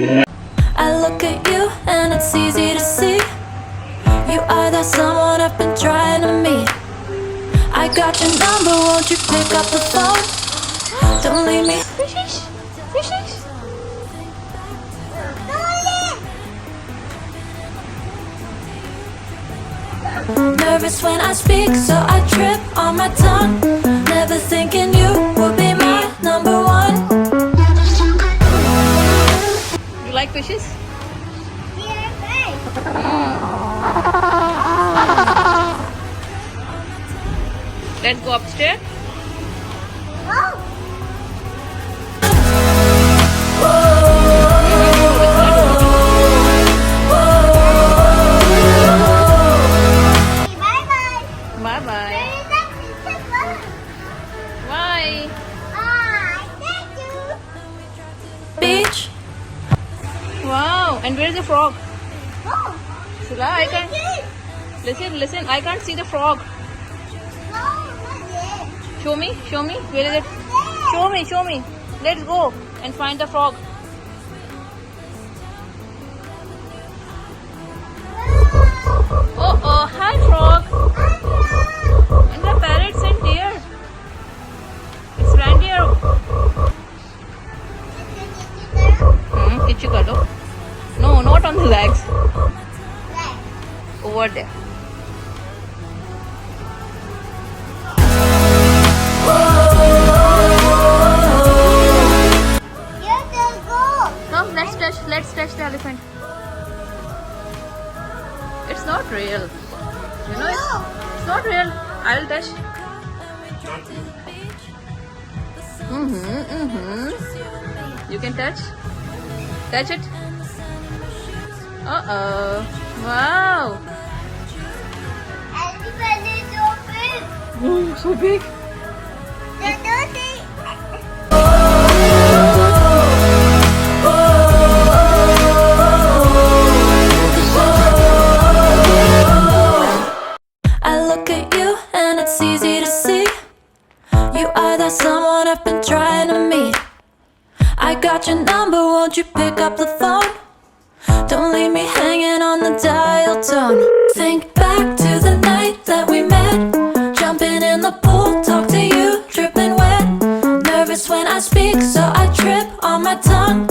I look at you and it's easy to see. You are that someone I've been trying to meet. I got your number, won't you pick up the phone? Don't leave me. Nervous when I speak, so I trip on my tongue. Never thinking you would be my number one. You like fishes? Let's go upstairs. Bye bye. Why? Beach. Wow. And where is the frog? Sula, I can't. Listen. I can't see the frog. Show me. Where is it? Show me. Let's go and find the frog. Oh, hi frog. And the parrots and deer. It's reindeer. Kitchu kar do. No, not on the legs. Over there. Come, let's touch the elephant. It's not real. You know it's not real. I'll touch. You can touch. Touch it. Uh-oh. Wow. Elephant is so big. Oh, so big. I look at you and it's easy to see. You are that someone I've been trying to meet. I got your number, won't you pick up the phone? Don't leave me hanging on the dial tone. Think back to the night that we met. Jumping in the pool, talk to you, dripping wet. Nervous when I speak, so I trip on my tongue.